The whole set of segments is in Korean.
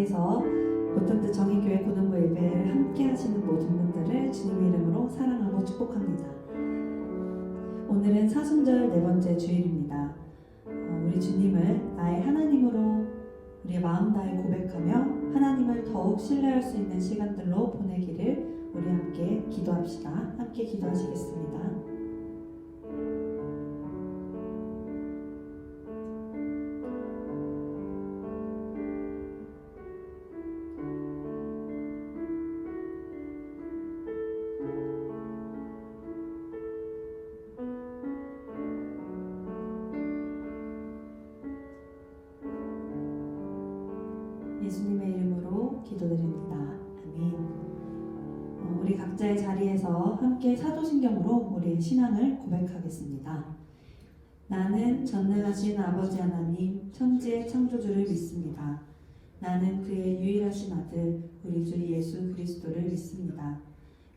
자리에서 로턴트 정의교회 고등부 예배를 함께 하시는 모든 분들을 주님의 이름으로 사랑하고 축복합니다. 오늘은 사순절 네 번째 주일입니다. 우리 주님을 나의 하나님으로 우리의 마음 다해 고백하며 하나님을 더욱 신뢰할 수 있는 시간들로 보내기를 우리 함께 기도합시다. 함께 기도하시겠습니다. 예수님의 이름으로 기도드립니다. 아멘. 우리 각자의 자리에서 함께 사도신경으로 우리의 신앙을 고백하겠습니다. 나는 전능하신 아버지 하나님 천지의 창조주를 믿습니다. 나는 그의 유일하신 아들 우리 주 예수 그리스도를 믿습니다.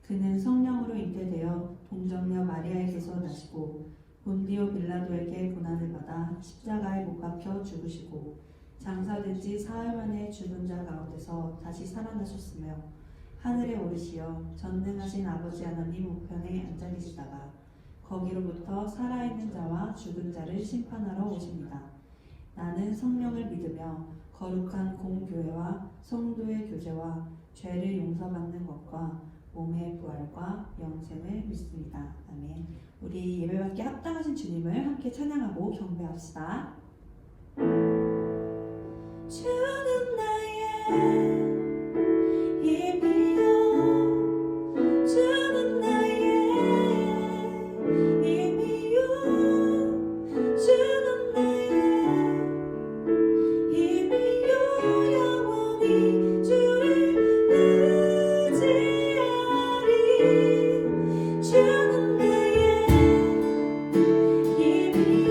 그는 성령으로 잉태되어 동정녀 마리아에게서 나시고 본디오 빌라도에게 고난을 받아 십자가에 못 박혀 죽으시고 장사된 지 사흘 만에 죽은 자 가운데서 다시 살아나셨으며 하늘에 오르시어 전능하신 아버지 하나님 우편에 앉아 계시다가 거기로부터 살아있는 자와 죽은 자를 심판하러 오십니다. 나는 성령을 믿으며 거룩한 공교회와 성도의 교제와 죄를 용서받는 것과 몸의 부활과 영생을 믿습니다. 아멘. 우리 예배받기에 합당하신 주님을 함께 찬양하고 경배합시다. 주는 나의 힘이요 주는 나의 힘이요 주는 나의 힘이요 영원히 주를 의지하리 주는 나의 힘이요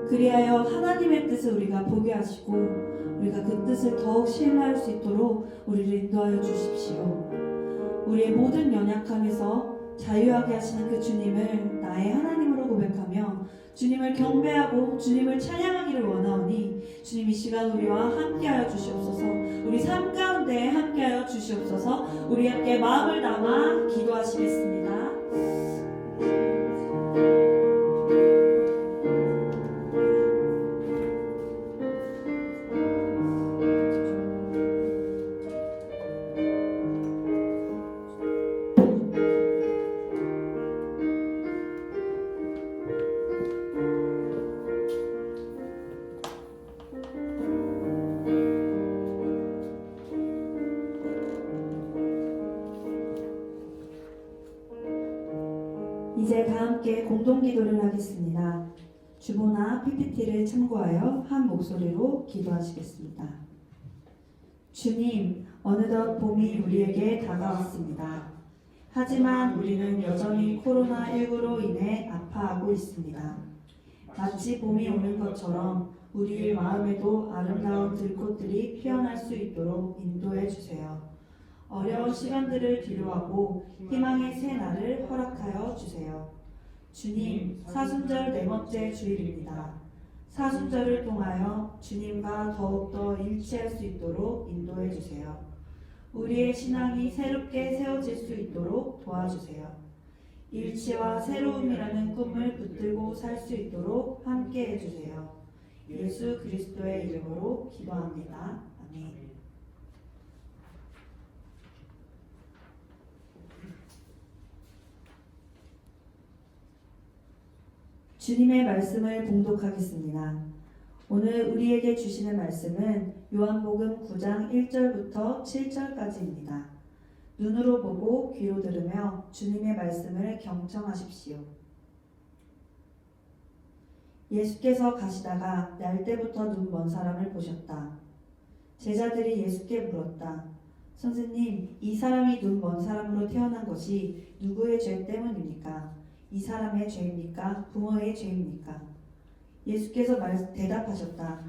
그리하여 하나님의 뜻을 우리가 보게 하시고 우리가 그 뜻을 더욱 신뢰할 수 있도록 우리를 인도하여 주십시오. 우리의 모든 연약함에서 자유하게 하시는 그 주님을 나의 하나님으로 고백하며 주님을 경배하고 주님을 찬양하기를 원하오니 주님 이 시간 우리와 함께하여 주시옵소서. 우리 삶 가운데 함께하여 주시옵소서. 우리 함께 마음을 담아 기도하시겠습니다. 이제 다 함께 공동기도를 하겠습니다. 주보나 PPT를 참고하여 한 목소리로 기도하시겠습니다. 주님, 어느덧 봄이 우리에게 다가왔습니다. 하지만 우리는 여전히 코로나19로 인해 아파하고 있습니다. 마치 봄이 오는 것처럼 우리의 마음에도 아름다운 들꽃들이 피어날 수 있도록 인도해 주세요. 어려운 시간들을 뒤로하고 희망의 새 날을 허락하여 주세요. 주님, 사순절 네 번째 주일입니다. 사순절을 통하여 주님과 더욱더 일치할 수 있도록 인도해 주세요. 우리의 신앙이 새롭게 세워질 수 있도록 도와주세요. 일치와 새로움이라는 꿈을 붙들고 살 수 있도록 함께 해주세요. 예수 그리스도의 이름으로 기도합니다. 아멘. 주님의 말씀을 봉독하겠습니다. 오늘 우리에게 주시는 말씀은 요한복음 9장 1절부터 7절까지입니다. 눈으로 보고 귀로 들으며 주님의 말씀을 경청하십시오. 예수께서 가시다가 날 때부터 눈 먼 사람을 보셨다. 제자들이 예수께 물었다. 선생님, 이 사람이 눈 먼 사람으로 태어난 것이 누구의 죄 때문입니까? 이 사람의 죄입니까? 부모의 죄입니까? 예수께서 대답하셨다.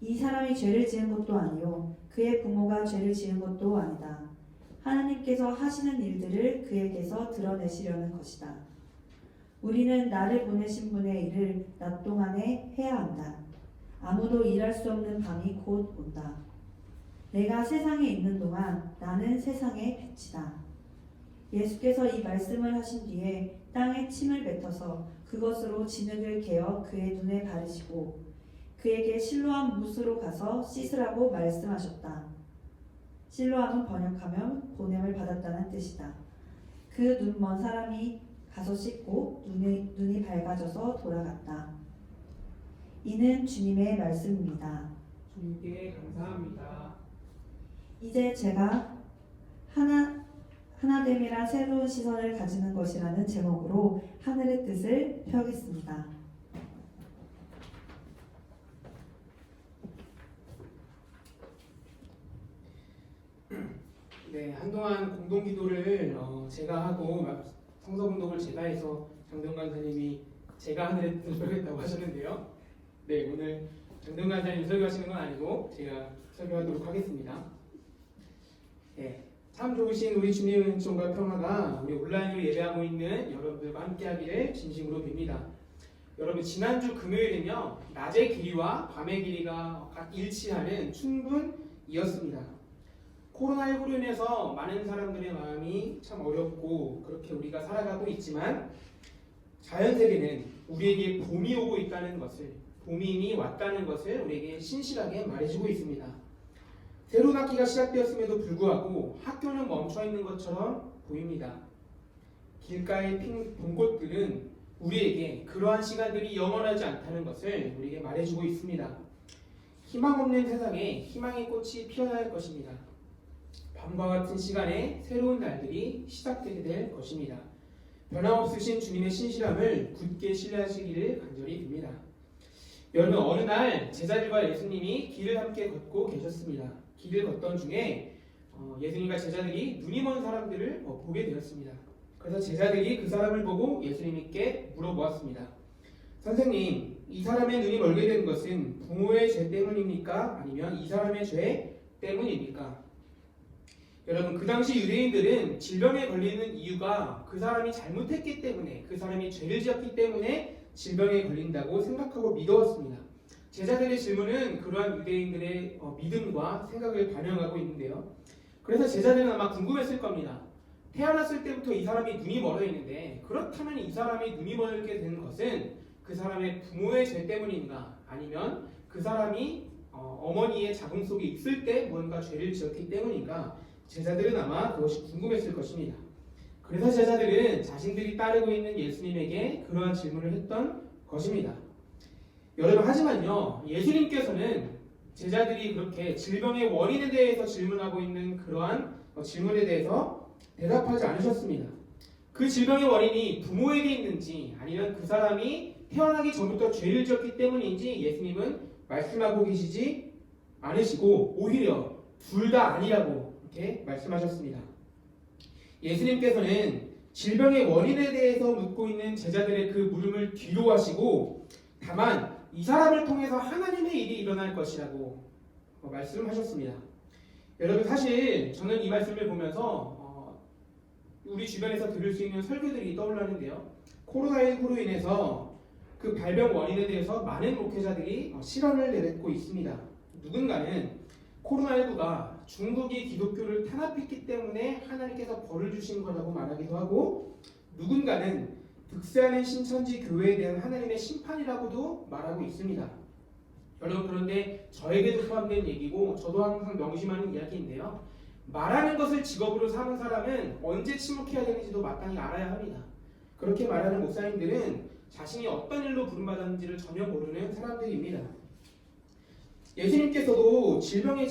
이 사람이 죄를 지은 것도 아니요 그의 부모가 죄를 지은 것도 아니다. 하나님께서 하시는 일들을 그에게서 드러내시려는 것이다. 우리는 나를 보내신 분의 일을 낮 동안에 해야 한다. 아무도 일할 수 없는 밤이 곧 온다. 내가 세상에 있는 동안 나는 세상의 빛이다. 예수께서 이 말씀을 하신 뒤에 땅에 침을 뱉어서 그것으로 진흙을 개어 그의 눈에 바르시고 그에게 실로암 못으로 가서 씻으라고 말씀하셨다. 실로암은 번역하면 보냄을 받았다는 뜻이다. 그 눈 먼 사람이 가서 씻고 눈이 밝아져서 돌아갔다. 이는 주님의 말씀입니다. 주님께 감사합니다. 이제 제가 하나됨이라 새로운 시선을 가지는 것이라는 제목으로 하늘의 뜻을 펴겠습니다. 네, 한동안 공동기도를 제가 하고 성서공독을 제가 해서 장동관 선생님이 제가 하늘의 뜻을 펴겠다고 하셨는데요. 네, 오늘 장동관 선생님 설교하시는 건 아니고 제가 설교하도록 하겠습니다. 네. 참 좋으신 우리 주님의 은총과 평화가 우리 온라인으로 예배하고 있는 여러분들과 함께하기를 진심으로 빕니다. 여러분 지난주 금요일은요 낮의 길이와 밤의 길이가 각 일치하는 춘분이었습니다. 코로나19로 인해서 많은 사람들의 마음이 참 어렵고 그렇게 우리가 살아가고 있지만 자연세계는 우리에게 봄이 오고 있다는 것을, 봄이 이미 왔다는 것을 우리에게 신실하게 말해주고 있습니다. 새로운 학기가 시작되었음에도 불구하고 학교는 멈춰있는 것처럼 보입니다. 길가에 핀 봄꽃들은 우리에게 그러한 시간들이 영원하지 않다는 것을 우리에게 말해주고 있습니다. 희망 없는 세상에 희망의 꽃이 피어날 것입니다. 밤과 같은 시간에 새로운 날들이 시작되게 될 것입니다. 변함없으신 주님의 신실함을 굳게 신뢰하시기를 간절히 빕니다. 여러분 어느 날 제자들과 예수님이 길을 함께 걷고 계셨습니다. 길을 걷던 중에 예수님과 제자들이 눈이 먼 사람들을 보게 되었습니다. 그래서 제자들이 그 사람을 보고 예수님께 물어보았습니다. 선생님, 이 사람의 눈이 멀게 된 것은 부모의 죄 때문입니까? 아니면 이 사람의 죄 때문입니까? 여러분, 그 당시 유대인들은 질병에 걸리는 이유가 그 사람이 잘못했기 때문에, 그 사람이 죄를 지었기 때문에 질병에 걸린다고 생각하고 믿어왔습니다. 제자들의 질문은 그러한 유대인들의 믿음과 생각을 반영하고 있는데요. 그래서 제자들은 아마 궁금했을 겁니다. 태어났을 때부터 이 사람이 눈이 멀어 있는데, 그렇다면 이 사람이 눈이 멀게 된 것은 그 사람의 부모의 죄 때문인가? 아니면 그 사람이 어머니의 자궁 속에 있을 때 무언가 죄를 지었기 때문인가? 제자들은 아마 그것이 궁금했을 것입니다. 그래서 제자들은 자신들이 따르고 있는 예수님에게 그러한 질문을 했던 것입니다. 여러분, 하지만요, 예수님께서는 제자들이 그렇게 질병의 원인에 대해서 질문하고 있는 그러한 질문에 대해서 대답하지 않으셨습니다. 그 질병의 원인이 부모에게 있는지 아니면 그 사람이 태어나기 전부터 죄를 지었기 때문인지 예수님은 말씀하고 계시지 않으시고 오히려 둘 다 아니라고 이렇게 말씀하셨습니다. 예수님께서는 질병의 원인에 대해서 묻고 있는 제자들의 그 물음을 뒤로 하시고 다만 이 사람을 통해서 하나님의 일이 일어날 것이라고 말씀하셨습니다. 여러분, 사실 저는 이 말씀을 보면서 우리 주변에서 들을 수 있는 설교들이 떠올랐는데요. 코로나19로 인해서 그 발병 원인에 대해서 많은 목회자들이 실언을 내뱉고 있습니다. 누군가는 코로나19가 중국이 기독교를 탄압했기 때문에 하나님께서 벌을 주신 거라고 말하기도 하고, 누군가는 득세하는 신천지 교회에 대한 하나님의 심판이라고도 말하고 있습니다. 여러분, 그런데 저에게도 포함된 얘기고 저도 항상 명심하는 이야기인데요. 말하는 것을 직업으로 삼은 사람은 언제 침묵해야 되는지도 마땅히 알아야 합니다. 그렇게 말하는 목사님들은 자신이 어떤 일로 부름받았는지를 전혀 모르는 사람들입니다. 예수님께서도 질병의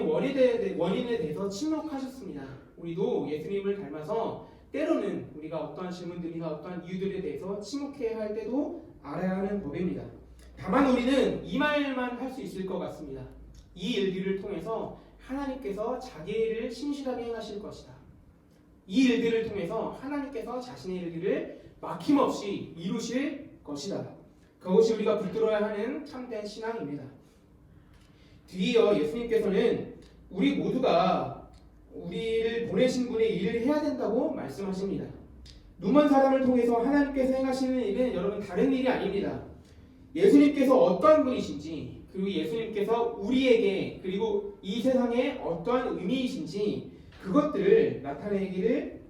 원인에 대해서 침묵하셨습니다. 우리도 예수님을 닮아서 때로는 우리가 어떠한 질문들이나 어떠한 이유들에 대해서 침묵해야 할 때도 알아야 하는 법입니다. 다만 우리는 이 말만 할 수 있을 것 같습니다. 이 일들을 통해서 하나님께서 자기의 일을 신실하게 행하실 것이다. 이 일들을 통해서 하나님께서 자신의 일들을 막힘없이 이루실 것이다. 그것이 우리가 붙들어야 하는 참된 신앙입니다. 뒤이어 예수님께서는 우리 모두가 우리를 보내신 분의 일을 해야 된다고 말씀하십니다. 눈먼 사람을 통해서 하나님께서 행하시는 일은 여러분 다른 일이 아닙니다. 예수님께서 어떠한 분이신지, 그리고 예수님께서 우리에게 그리고 이 세상에 어떠한 의미이신지 그것들을 나타내기를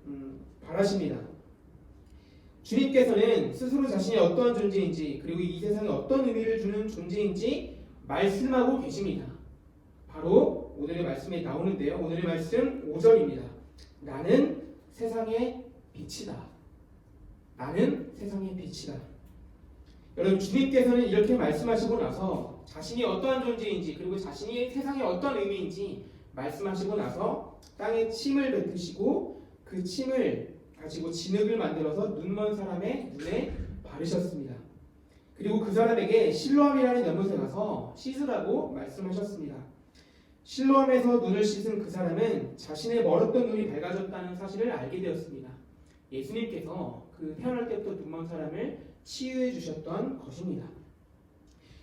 바라십니다. 주님께서는 스스로 자신이 어떠한 존재인지 그리고 이 세상에 어떤 의미를 주는 존재인지 말씀하고 계십니다. 바로 오늘의 말씀에 나오는데요. 오늘의 말씀 5절입니다. 나는 세상의 빛이다. 나는 세상의 빛이다. 여러분, 주님께서는 이렇게 말씀하시고 나서 자신이 어떠한 존재인지 그리고 자신이 세상에 어떤 의미인지 말씀하시고 나서 땅에 침을 뱉으시고 그 침을 가지고 진흙을 만들어서 눈먼 사람의 눈에 바르셨습니다. 그리고 그 사람에게 실로암이라는 연못에 가서 씻으라고 말씀하셨습니다. 실로암에서 눈을 씻은 그 사람은 자신의 멀었던 눈이 밝아졌다는 사실을 알게 되었습니다. 예수님께서 그 태어날 때부터 눈먼 사람을 치유해 주셨던 것입니다.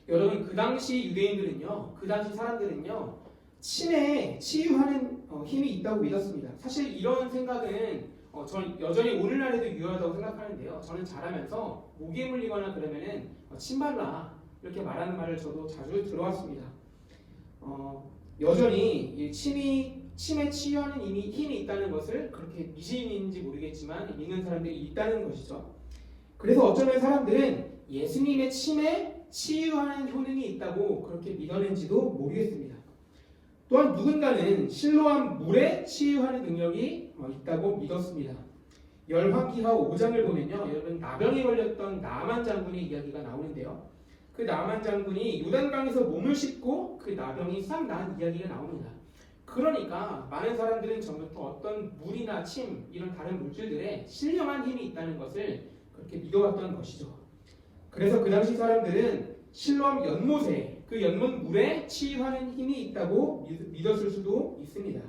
여러분, 그 당시 유대인들은요, 그 당시 사람들은요, 침에 치유하는 힘이 있다고 믿었습니다. 사실 이런 생각은 저는 여전히 오늘날에도 유효하다고 생각하는데요. 저는 자라면서 모기에 물리거나 그러면은 침 발라 이렇게 말하는 말을 저도 자주 들어왔습니다. 여전히 침에 치유하는 힘이 있다는 것을 그렇게 미신인지 모르겠지만 믿는 사람들이 있다는 것이죠. 그래서 어쩌면 사람들은 예수님의 침에 치유하는 효능이 있다고 그렇게 믿었는지도 모르겠습니다. 또한 누군가는 실로암 물에 치유하는 능력이 있다고 믿었습니다. 열왕기하 5장을 보면요, 여러분 나병에 걸렸던 나만 장군의 이야기가 나오는데요. 그 나만 장군이 요단강에서 몸을 씻고 그 나병이 싹 난 이야기가 나옵니다. 그러니까 많은 사람들은 전부터 어떤 물이나 침 이런 다른 물질들에 신령한 힘이 있다는 것을 그렇게 믿어왔던 것이죠. 그래서 그 당시 사람들은 실로암 연못에 그 연못 물에 치유하는 힘이 있다고 믿었을 수도 있습니다.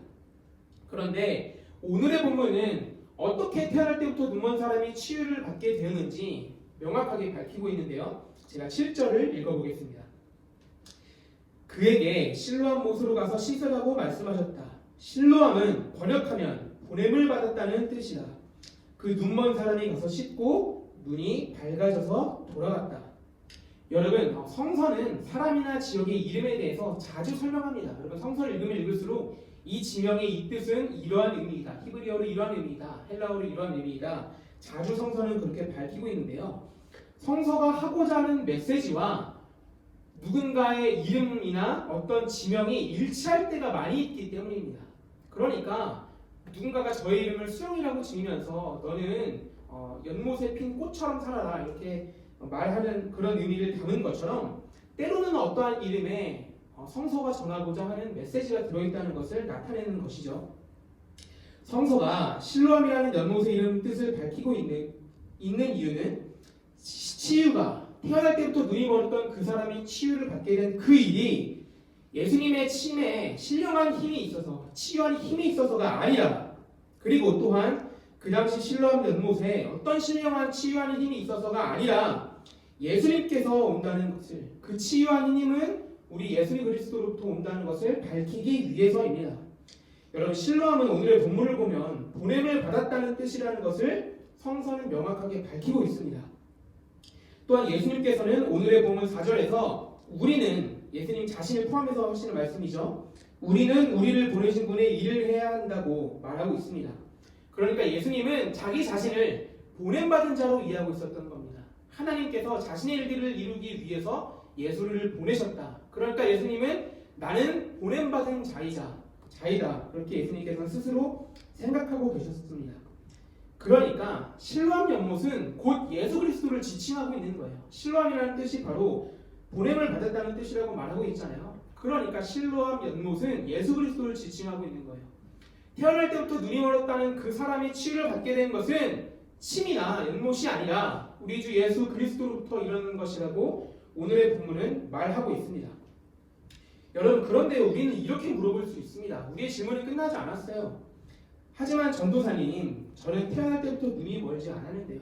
그런데 오늘의 본문은 어떻게 태어날 때부터 눈먼 사람이 치유를 받게 되었는지 명확하게 밝히고 있는데요. 제가 7절을 읽어보겠습니다. 그에게 실로암 못으로 가서 씻으라고 말씀하셨다. 실로암은 번역하면 보냄을 받았다는 뜻이다. 그 눈먼 사람이 가서 씻고 눈이 밝아져서 돌아갔다. 여러분, 성서는 사람이나 지역의 이름에 대해서 자주 설명합니다. 여러분, 성서를 읽으면 읽을수록 이 지명의 이 뜻은 이러한 의미이다. 히브리어로 이러한 의미이다. 헬라어로 이러한 의미이다. 자주 성서는 그렇게 밝히고 있는데요. 성서가 하고자 하는 메시지와 누군가의 이름이나 어떤 지명이 일치할 때가 많이 있기 때문입니다. 그러니까 누군가가 저의 이름을 수영이라고 지으면서 너는 연못에 핀 꽃처럼 살아라 이렇게 말하는 그런 의미를 담은 것처럼 때로는 어떠한 이름에 성서가 전하고자 하는 메시지가 들어있다는 것을 나타내는 것이죠. 성서가 실로암이라는 연못의 이름 뜻을 밝히고 있는 이유는 치유가 태어날 때부터 눈이 멀었던 그 사람이 치유를 받게 된 그 일이 예수님의 침에 신령한 힘이 있어서 치유한 힘이 있어서가 아니라, 그리고 또한 그 당시 실로암 연못에 어떤 신령한 치유하는 힘이 있어서가 아니라 예수님께서 온다는 것을, 그 치유한 힘은 우리 예수님 그리스도로부터 온다는 것을 밝히기 위해서입니다. 여러분, 실로암은 오늘의 본문을 보면 보냄을 받았다는 뜻이라는 것을 성서는 명확하게 밝히고 있습니다. 또한 예수님께서는 오늘의 본문 4절에서 우리는, 예수님 자신을 포함해서 하시는 말씀이죠. 우리는 우리를 보내신 분의 일을 해야 한다고 말하고 있습니다. 그러니까 예수님은 자기 자신을 보냄받은 자로 이해하고 있었던 겁니다. 하나님께서 자신의 일들을 이루기 위해서 예수를 보내셨다. 그러니까 예수님은 나는 보냄받은 자이다. 그렇게 예수님께서는 스스로 생각하고 계셨습니다. 그러니까 실로암 연못은 곧 예수 그리스도를 지칭하고 있는 거예요. 실로암이라는 뜻이 바로 보냄을 받았다는 뜻이라고 말하고 있잖아요. 그러니까 실로암 연못은 예수 그리스도를 지칭하고 있는 거예요. 태어날 때부터 눈이 멀었다는 그 사람이 치유를 받게 된 것은 침이나 연못이 아니라 우리 주 예수 그리스도로부터 일어나는 것이라고 오늘의 본문은 말하고 있습니다. 여러분, 그런데 우리는 이렇게 물어볼 수 있습니다. 우리의 질문은 끝나지 않았어요. 하지만 전도사님, 저는 태어날 때부터 눈이 멀지 않았는데요.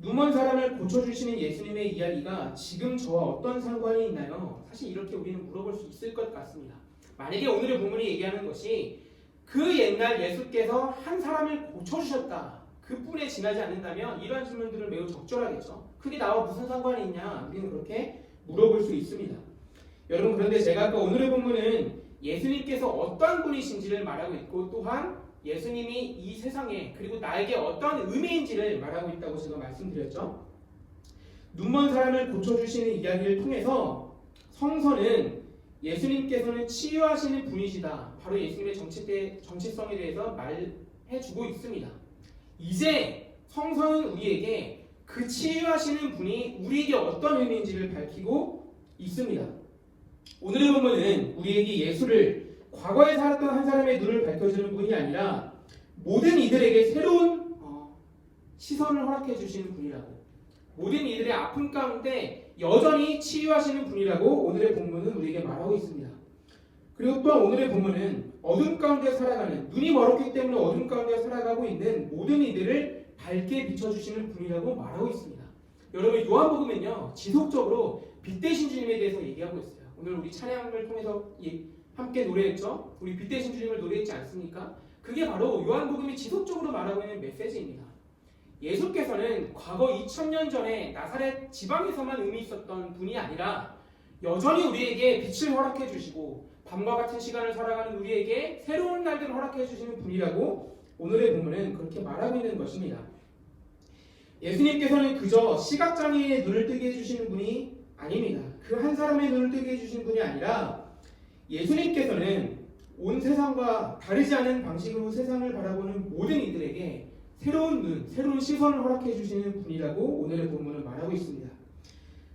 눈먼 사람을 고쳐주시는 예수님의 이야기가 지금 저와 어떤 상관이 있나요? 사실 이렇게 우리는 물어볼 수 있을 것 같습니다. 만약에 오늘의 본문이 얘기하는 것이 그 옛날 예수께서 한 사람을 고쳐주셨다, 그뿐에 지나지 않는다면 이러한 질문들은 매우 적절하겠죠. 그게 나와 무슨 상관이 있냐, 우리는 그렇게 물어볼 수 있습니다. 여러분, 그런데 제가 아까 오늘의 본문은 예수님께서 어떤 분이신지를 말하고 있고, 또한 예수님이 이 세상에 그리고 나에게 어떤 의미인지를 말하고 있다고 제가 말씀드렸죠. 눈먼 사람을 고쳐주시는 이야기를 통해서 성서는 예수님께서는 치유하시는 분이시다, 바로 예수님의 정체성에 대해서 말해주고 있습니다. 이제 성서는 우리에게 그 치유하시는 분이 우리에게 어떤 의미인지를 밝히고 있습니다. 오늘의 본문은 우리에게 예수를 과거에 살았던 한 사람의 눈을 밝혀주는 분이 아니라 모든 이들에게 새로운 시선을 허락해 주시는 분이라고, 모든 이들의 아픔 가운데 여전히 치유하시는 분이라고 오늘의 본문은 우리에게 말하고 있습니다. 그리고 또한 오늘의 본문은 어둠 가운데 살아가는, 눈이 멀었기 때문에 어둠 가운데 살아가고 있는 모든 이들을 밝게 비춰주시는 분이라고 말하고 있습니다. 여러분, 요한복음은요 지속적으로 빛 대신 주님에 대해서 얘기하고 있어요. 오늘 우리 찬양을 통해서 함께 노래했죠. 우리 빛 대신 주님을 노래했지 않습니까? 그게 바로 요한복음이 지속적으로 말하고 있는 메시지입니다. 예수께서는 과거 2000년 전에 나사렛 지방에서만 의미 있었던 분이 아니라 여전히 우리에게 빛을 허락해 주시고 밤과 같은 시간을 살아가는 우리에게 새로운 날들을 허락해 주시는 분이라고 오늘의 본문은 그렇게 말하고 있는 것입니다. 예수님께서는 그저 시각장애인의 눈을 뜨게 해주시는 분이 아닙니다. 그 한 사람의 눈을 뜨게 해주신 분이 아니라 예수님께서는 온 세상과 다르지 않은 방식으로 세상을 바라보는 모든 이들에게 새로운 눈, 새로운 시선을 허락해 주시는 분이라고 오늘의 본문은 말하고 있습니다.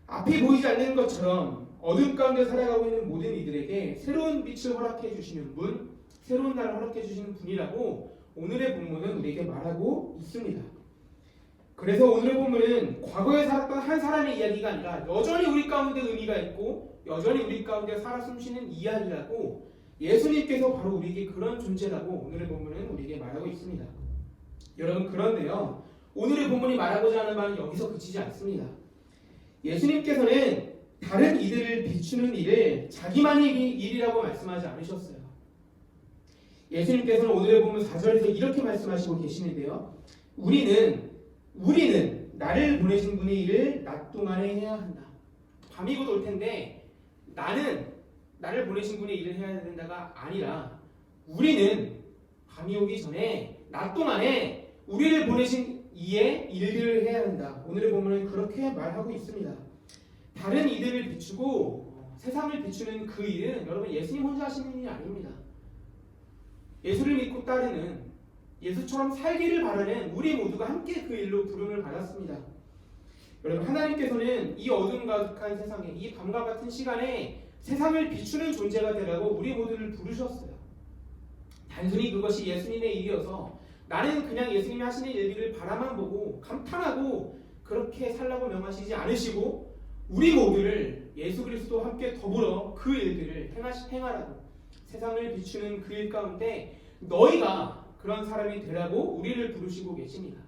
앞이 보이지 않는 것처럼 어둠 가운데 살아가고 있는 모든 이들에게 새로운 빛을 허락해 주시는 분, 새로운 날을 허락해 주시는 분이라고 오늘의 본문은 우리에게 말하고 있습니다. 그래서 오늘의 본문은 과거에 살았던 한 사람의 이야기가 아니라 여전히 우리 가운데 의미가 있고 여전히 우리 가운데 살아 숨쉬는 이야기라고, 예수님께서 바로 우리에게 그런 존재라고 오늘의 본문은 우리에게 말하고 있습니다. 여러분, 그런데요, 오늘의 본문이 말하고자 하는 바는 여기서 그치지 않습니다. 예수님께서는 다른 이들을 비추는 일을 자기만의 일이라고 말씀하지 않으셨어요. 예수님께서는 오늘의 본문 4절에서 이렇게 말씀하시고 계시는데요. 우리는 나를 보내신 분의 일을 낮 동안에 해야 한다. 밤이 곧 올 텐데 나는 나를 보내신 분의 일을 해야 된다가 아니라 우리는 밤이 오기 전에 낮 동안에 우리를 보내신 이의 일들을 해야 한다. 오늘의 본문은 그렇게 말하고 있습니다. 다른 이들을 비추고 세상을 비추는 그 일은 여러분 예수님 혼자 하시는 일이 아닙니다. 예수를 믿고 따르는 예수처럼 살기를 바라는 우리 모두가 함께 그 일로 부름을 받았습니다. 여러분 하나님께서는 이 어둠 가득한 세상에 이 밤과 같은 시간에 세상을 비추는 존재가 되라고 우리 모두를 부르셨어요. 단순히 그것이 예수님의 일이어서 나는 그냥 예수님이 하시는 일들을 바라만 보고 감탄하고 그렇게 살라고 명하시지 않으시고 우리 모두를 예수 그리스도와 함께 더불어 그 일들을 행하라고 세상을 비추는 그 일 가운데 너희가 그런 사람이 되라고 우리를 부르시고 계십니다.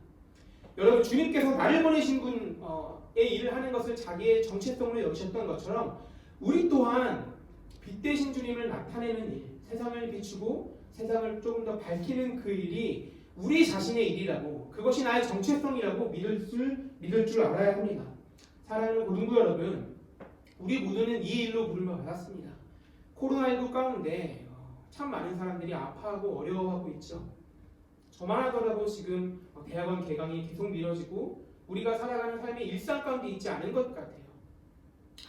여러분 주님께서 나를 보내신 분의 일을 하는 것을 자기의 정체성으로 여기셨던 것처럼 우리 또한 빛 대신 주님을 나타내는 일, 세상을 비추고 세상을 조금 더 밝히는 그 일이 우리 자신의 일이라고 그것이 나의 정체성이라고 믿을 줄 알아야 합니다. 사랑하는 고등부 여러분, 우리 모두는 이 일로 부름을 받았습니다. 코로나19 가운데 참 많은 사람들이 아파하고 어려워하고 있죠. 저만 하더라도 지금 대학원 개강이 계속 미뤄지고 우리가 살아가는 삶의 일상 가운데 있지 않은 것 같아요.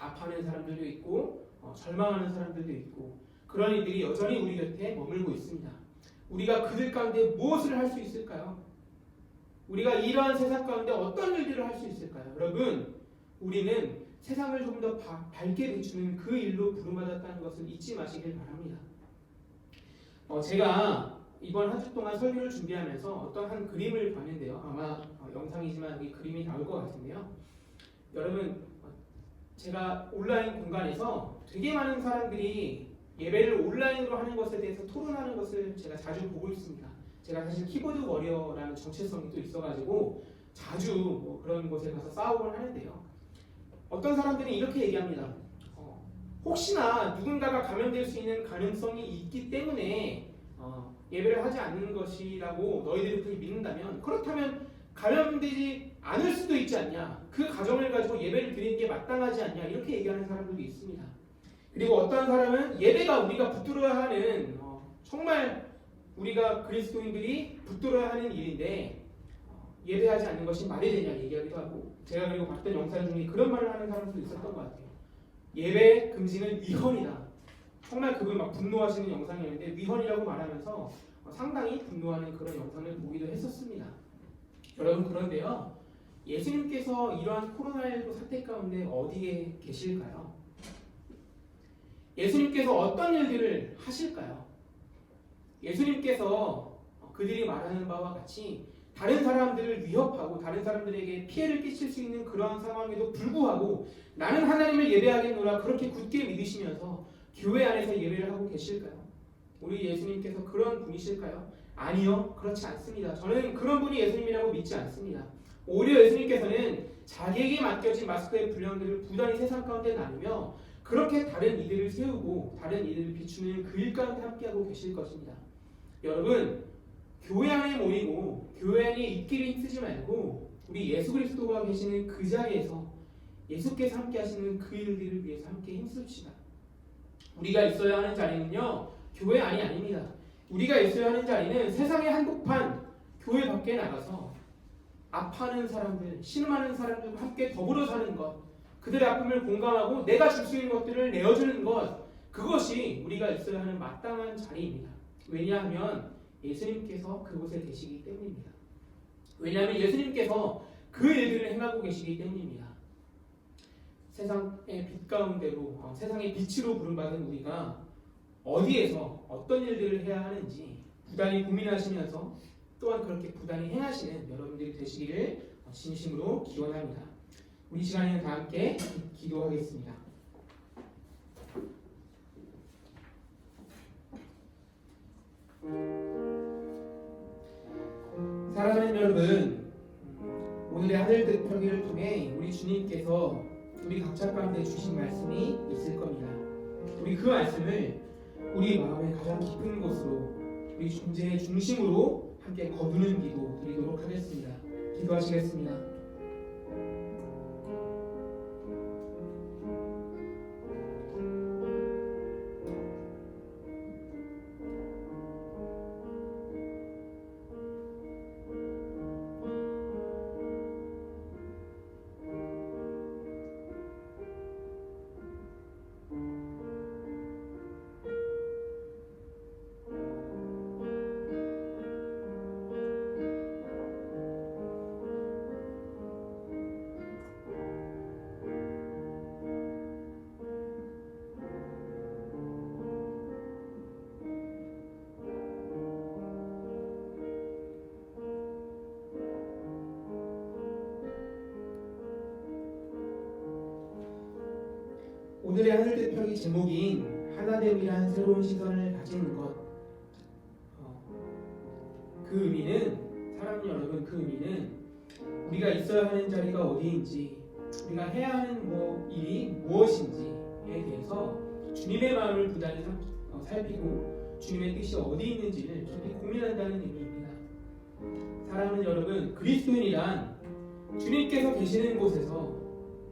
아파하는 사람들도 있고 절망하는 사람들도 있고 그런 이들이 여전히 우리 곁에 머물고 있습니다. 우리가 그들 가운데 무엇을 할 수 있을까요? 우리가 이러한 세상 가운데 어떤 일들을 할 수 있을까요? 여러분, 우리는 세상을 조금 더 밝게 비추는 그 일로 부름받았다는 것을 잊지 마시길 바랍니다. 제가 이번 한 주 동안 설교를 준비하면서 어떤 한 그림을 봤는데요. 아마 영상이지만 이 그림이 나올 것 같은데요. 여러분, 제가 온라인 공간에서 되게 많은 사람들이 예배를 온라인으로 하는 것에 대해서 토론하는 것을 제가 자주 보고 있습니다. 제가 사실 키보드 워리어라는 정체성이 또 있어가지고 자주 그런 곳에 가서 싸우곤 하는데요. 어떤 사람들은 이렇게 얘기합니다. 혹시나 누군가가 감염될 수 있는 가능성이 있기 때문에 예배를 하지 않는 것이라고 너희들이 그렇게 믿는다면 그렇다면 감염되지 않을 수도 있지 않냐, 그 가정을 가지고 예배를 드리는 게 마땅하지 않냐, 이렇게 얘기하는 사람들도 있습니다. 그리고 어떤 사람은 예배가 우리가 붙들어야 하는 정말 우리가 그리스도인들이 붙들어야 하는 일인데 예배하지 않는 것이 말이 되냐 얘기하기도 하고, 제가 그리고 봤던 영상 중에 그런 말을 하는 사람도 있었던 것 같아요. 예배 금지는 위헌이다. 정말 그분 막 분노하시는 영상이었는데 위헌이라고 말하면서 상당히 분노하는 그런 영상을 보기도 했었습니다. 여러분, 그런데요, 예수님께서 이러한 코로나19 사태 가운데 어디에 계실까요? 예수님께서 어떤 일들을 하실까요? 예수님께서 그들이 말하는 바와 같이 다른 사람들을 위협하고 다른 사람들에게 피해를 끼칠 수 있는 그러한 상황에도 불구하고 나는 하나님을 예배하겠노라 그렇게 굳게 믿으시면서 교회 안에서 예배를 하고 계실까요? 우리 예수님께서 그런 분이실까요? 아니요, 그렇지 않습니다. 저는 그런 분이 예수님이라고 믿지 않습니다. 오히려 예수님께서는 자기에게 맡겨진 마스크의 분량들을 부단히 세상 가운데 나누며 그렇게 다른 이들을 세우고 다른 이들을 비추는 그 일 가운데 함께하고 계실 것입니다. 여러분, 교회 안에 모이고 교회 안에 있기를 힘쓰지 말고 우리 예수 그리스도가 계시는 그 자리에서 예수께서 함께 하시는 그 일들을 위해서 함께 힘씁시다. 우리가 있어야 하는 자리는요, 교회 안이 아닙니다. 우리가 있어야 하는 자리는 세상의 한복판 교회 밖에 나가서 아파하는 사람들, 신음하는 사람들과 함께 더불어 사는 것, 그들의 아픔을 공감하고 내가 줄 수 있는 것들을 내어주는 것, 그것이 우리가 있어야 하는 마땅한 자리입니다. 왜냐하면 예수님께서 그곳에 계시기 때문입니다. 왜냐하면 예수님께서 그 일들을 행하고 계시기 때문입니다. 세상의 빛 가운데로, 세상의 빛으로 부름받은 우리가 어디에서 어떤 일들을 해야 하는지 부단히 고민하시면서 또한 그렇게 부단히 행하시는 여러분들이 되시기를 진심으로 기원합니다. 우리 시간에는 다 함께 기도하겠습니다. 사랑하는 여러분, 오늘의 하늘 뜻표기를 통해 우리 주님께서 우리 각자 가운데 주신 말씀이 있을 겁니다. 우리 그 말씀을 우리 마음의 가장 깊은 곳으로 우리 존재의 중심으로 함께 거두는 기도 드리도록 하겠습니다. 기도하시겠습니다. 오늘의 하늘 뜻표기 제목인 하나됨이란 새로운 시선을 가지는 것. 그 의미는 사랑하는 여러분, 그 의미는 우리가 있어야 하는 자리가 어디인지, 우리가 해야 하는 일이 무엇인지에 대해서 주님의 마음을 부단히 살피고 주님의 뜻이 어디 있는지를 깊이 고민한다는 의미입니다. 사랑하는 여러분, 그리스도인이란 주님께서 계시는 곳에서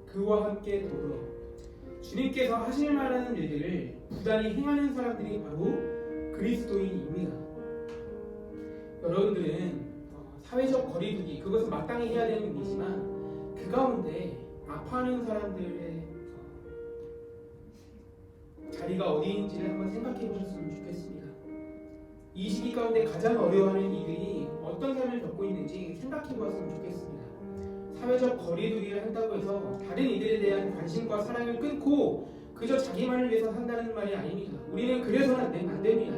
그와 함께 더불어 주님께서 하실 만한 일들을 부단히 행하는 사람들이 바로 그리스도인입니다. 여러분들은 사회적 거리두기, 그것은 마땅히 해야 되는 일이지만 그 가운데 아파하는 사람들의 자리가 어디인지를 한번 생각해 보셨으면 좋겠습니다. 이 시기 가운데 가장 어려워하는 이들이 어떤 삶을 겪고 있는지 생각해 보았으면 좋겠습니다. 사회적 거리두기를 한다고 해서 다른 이들에 대한 관심과 사랑을 끊고 그저 자기만을 위해서 산다는 말이 아닙니다. 우리는 그래서는 안 됩니다.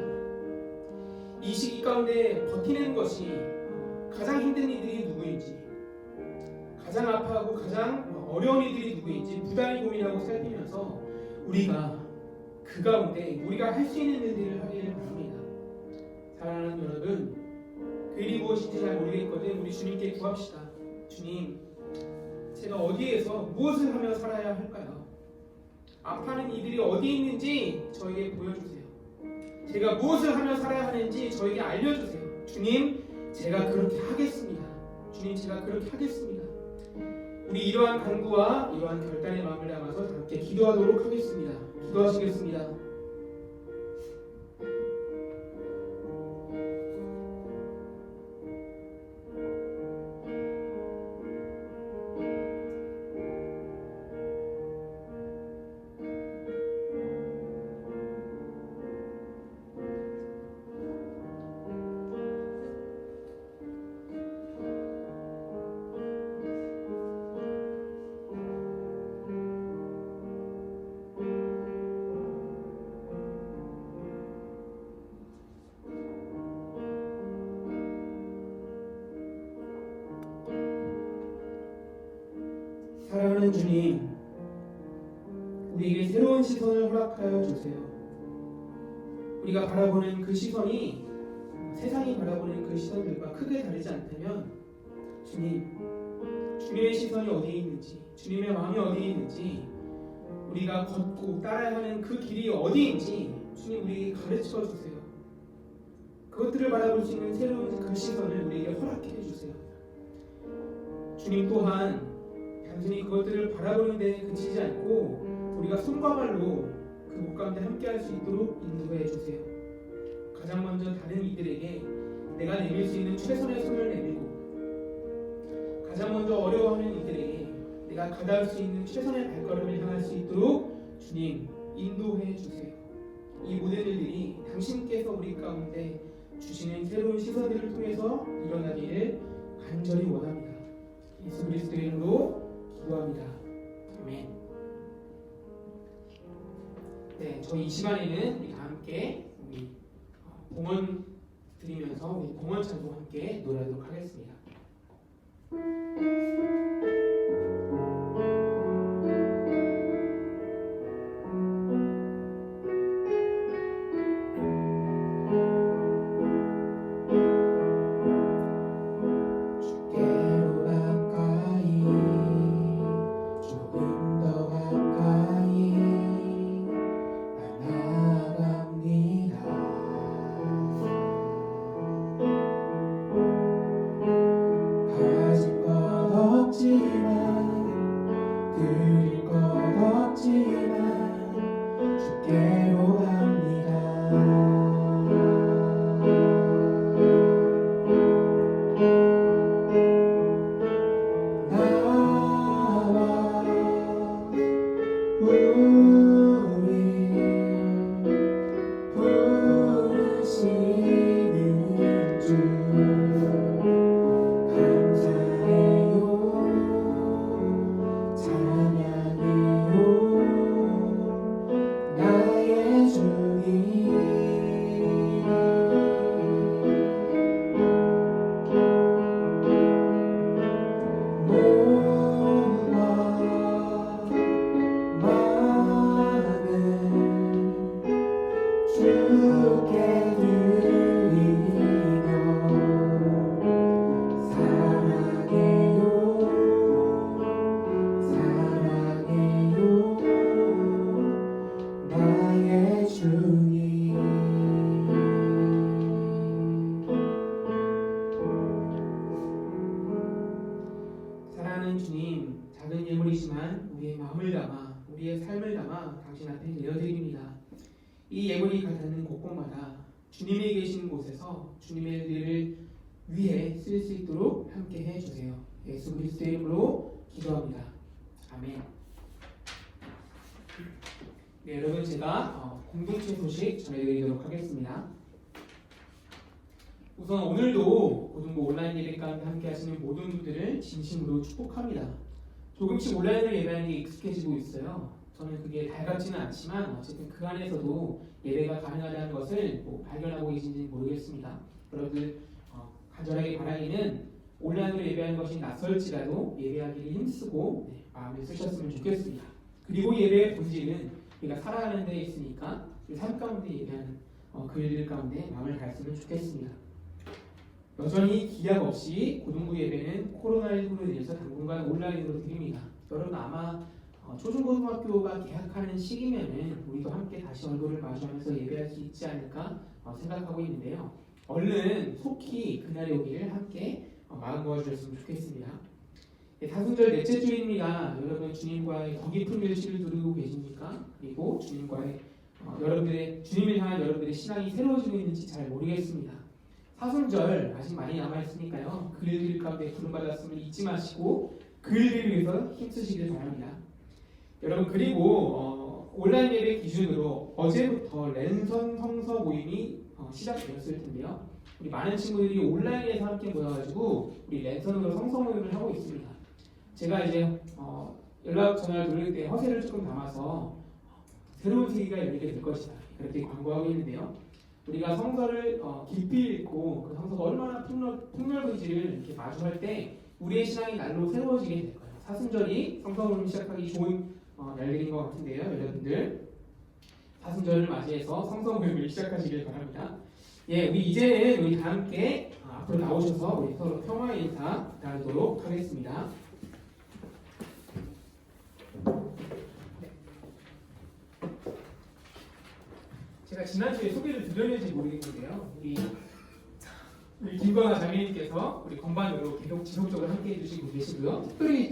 이 시기 가운데 버티는 것이 가장 힘든 이들이 누구인지, 가장 아파하고 가장 어려운 이들이 누구인지 부단히 고민하고 살피면서 우리가 그 가운데 우리가 할 수 있는 일들을 하기를 바랍니다. 사랑하는 여러분, 그 일이 무엇인지 잘 모르겠거든 우리 주님께 구합시다. 주님, 제가 어디에서 무엇을 하며 살아야 할까요? 아파하는 이들이 어디 있는지 저에게 보여주세요. 제가 무엇을 하며 살아야 하는지 저에게 알려주세요. 주님, 제가 그렇게 하겠습니다. 주님, 제가 그렇게 하겠습니다. 우리 이러한 간구와 이러한 결단의 마음을 담아서 함께 기도하도록 하겠습니다. 기도하시겠습니다. 사랑하는 주님, 우리에게 새로운 시선을 허락하여 주세요. 우리가 바라보는 그 시선이 세상이 바라보는 그 시선들과 크게 다르지 않다면 주님, 주님의 시선이 어디에 있는지, 주님의 마음이 어디에 있는지, 우리가 걷고 따라야 하는 그 길이 어디인지 주님 우리에게 가르쳐 주세요. 그것들을 바라볼 수 있는 새로운 그 시선을 우리에게 허락해 주세요. 주님 또한 단순히 그것들을 바라보는 데 그치지 않고 우리가 손과 발로 그 목 가운데 함께할 수 있도록 인도해 주세요. 가장 먼저 다른 이들에게 내가 내밀 수 있는 최선의 손을 내밀고, 가장 먼저 어려워하는 이들에게 내가 가닿을 수 있는 최선의 발걸음을 향할 수 있도록 주님 인도해 주세요. 이 모든 일들이 당신께서 우리 가운데 주시는 새로운 시선들을 통해서 일어나기를 간절히 원합니다. 예수 그리스도의 이름으로 기도합니다. 아멘. 네, 저희 이 시간에는 우리 다 함께 우리 봉헌 드리면서 우리 봉헌 찬송 함께 노래하도록 하겠습니다. 주께로 나가 우리 부르시는 주 감사해요 찬양해요 나의 주님 주께 드리며 사랑해요 사랑해요 나의 주님 사랑하는 주님 작은 예물이지만 우리의 마음을 담아 우리의 삶을 담아 당신 앞에 내어드립니다. 이 예물이 가닿는 곳곳마다 주님이 계신 곳에서 주님의 일을 위해 쓸 수 있도록 함께 해주세요. 예수 그리스도의 이름으로 기도합니다. 아멘. 네, 여러분 제가 공동체 소식 전해드리도록 하겠습니다. 우선 오늘도 고등부 온라인 예배 가운데 함께 하시는 모든 분들을 진심으로 축복합니다. 조금씩 온라인을 예배하는 게 익숙해지고 있어요. 저는 그게 달갑지는 않지만 어쨌든 그 안에서도 예배가 가능하다는 것을 발견하고 계신지는 모르겠습니다. 여러분들 간절하게 바라기는 온라인으로 예배하는 것이 낯설지라도 예배하기를 힘쓰고 마음을 쓰셨으면 좋겠습니다. 그리고 예배의 본질은 우리가 살아가는 데 있으니까 삶 가운데 예배하는 그 일들 가운데 마음을 다했으면 좋겠습니다. 여전히 기약 없이 고등부 예배는 코로나19로 인해서 당분간 온라인으로 드립니다. 여러분 아마 초중고등학교가 개학하는 시기면은 우리도 함께 다시 얼굴을 마주하면서 예배할 수 있지 않을까 생각하고 있는데요. 얼른 속히 그날이 오기를 함께 마음 모아주셨으면 좋겠습니다. 사순절 넷째 주일입니다. 여러분 주님과의 더 깊은 일치를 누리고 계십니까? 그리고 주님과의 여러분들의 주님을 향한 여러분들의 신앙이 새로워지고 있는지 잘 모르겠습니다. 사순절 아직 많이 남아있으니까요. 그 일들 가운데 부름받았음을 잊지 마시고 그 일들을 위해서 힘쓰시길 바랍니다. 여러분 그리고 온라인 예배 기준으로 어제부터 랜선 성서 모임이 시작되었을 텐데요. 우리 많은 친구들이 온라인에서 함께 모여가지고 우리 랜선으로 성서 모임을 하고 있습니다. 제가 이제 연락 전화를 돌릴 때 허세를 조금 담아서 새로운 세계가 열리게 될 것이다 이렇게 광고하고 있는데요. 우리가 성서를 깊이 읽고 그 성서가 얼마나 폭넓은지를 이렇게 마주할 때 우리의 신앙이 날로 새로워지게 될 거예요. 사순절이 성서 모임 시작하기 좋은 날들인 것 같은데요. 여러분들 사순절을 맞이해서 성서 모임을 시작하시길 바랍니다. 예, 우리 이제는 우리 다 함께 앞으로 나오셔서 우리 서로 평화의 인사 나누도록 하겠습니다. 제가 지난주에 소개를 드렸는지 모르겠는데요. 우리 김건아 자매님께서 우리 건반으로 계속 지속적으로 함께 해주시고 계시고요. 특별히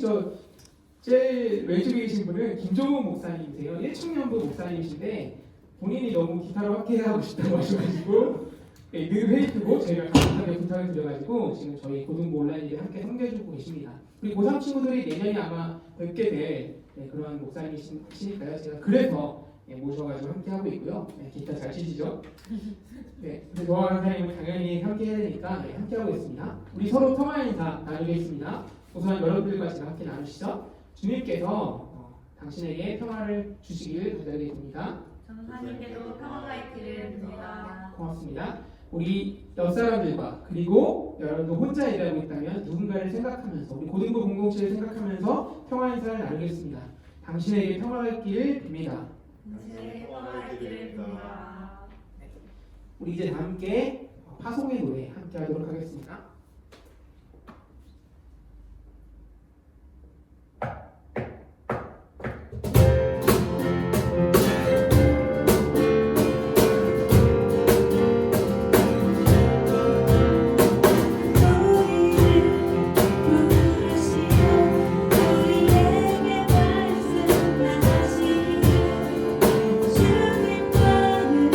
제일 왼쪽에 계신 분은 김종훈 목사님이세요. 1청년부 목사님이신데 본인이 너무 기타로 함께하고 싶다고 하셔가지고 늘 회의 두고 저희가 감사하게 부탁을 드려가지고 지금 저희 고등부 온라인에 함께 섬겨주고 계십니다. 우리 고3 친구들이 내년에 아마 뵙게 될 그런 목사님이시니까요. 제가 그래서 모셔가지고 함께 하고 있고요. 기타 잘 치시죠? 네, 저와 강사님은 당연히 함께 해야 되니까 함께 하고 있습니다. 우리 서로 평화의 인사 나누겠습니다. 우선 여러분들과 제가 함께 나누시죠. 주님께서 당신에게 평화를 주시기를 기다리겠습니다. 전사님께도 평화가 있기를 빕니다. 고맙습니다. 우리 옆 사람들과 그리고 여러분도 혼자 일하고 있다면 누군가를 생각하면서 우리 고등부 공동체를 생각하면서 평화 인사를 나누겠습니다. 당신에게 평화가 있기를 빕니다. 당신에게 평화가 있기를 빕니다. 우리 이제 다 함께 파송의 노래 함께 하도록 하겠습니다. 주님과는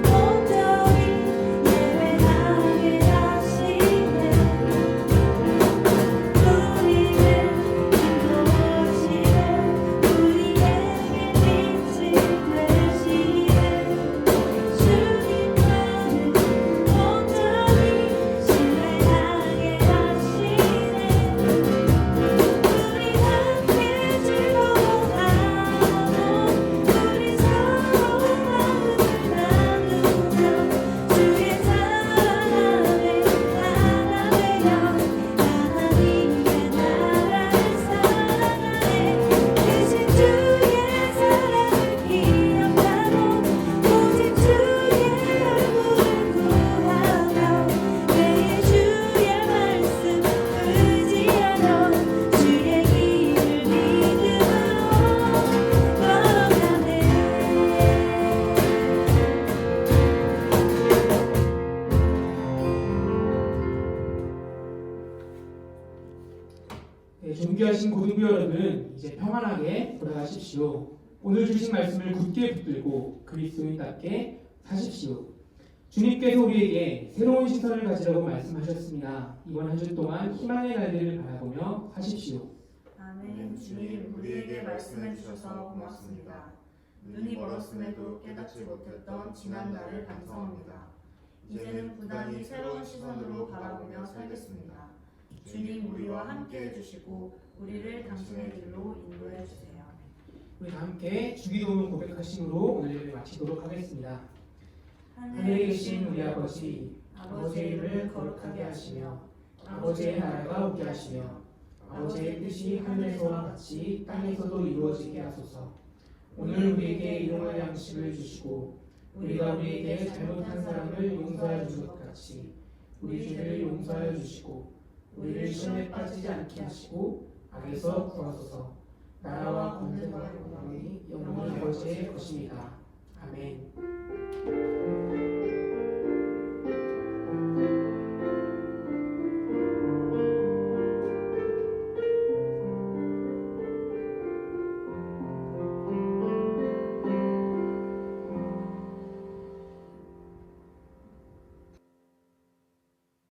온전히 예배하게 하시네 평안하게 돌아가십시오. 오늘 주신 말씀을 굳게 붙들고 그리스도인답게 사십시오. 주님께서 우리에게 새로운 시선을 가지라고 말씀하셨습니다. 이번 한 주 동안 희망의 날들을 바라보며 사십시오. 아멘. 주님, 우리에게 말씀해 주셔서 고맙습니다. 눈이 멀었음에도 깨닫지 못했던 지난 날을 반성합니다. 이제는 부단히 새로운 시선으로 바라보며 살겠습니다. 주님, 우리와 함께 해주시고 우리를 당신의 길로 인도해 주세요. 우리 다 함께 주기도문 고백하심으로 오늘 예배 마치도록 하겠습니다. 하늘에 계신 우리 아버지, 아버지의 이름을 거룩하게 하시며 아버지의 나라가 오게 하시며 아버지의 뜻이 하늘에서와 같이 땅에서도 이루어지게 하소서. 오늘 우리에게 일용할 양식을 주시고 우리가 우리에게 잘못한 사람을 용서하여 준 것 같이 우리 죄를 용서하여 주시고 우리를 시험에 빠지지 않게 하시고 악에서 구하소서. 나라와 권세와 영광이 영원히 아버지의 것입니다.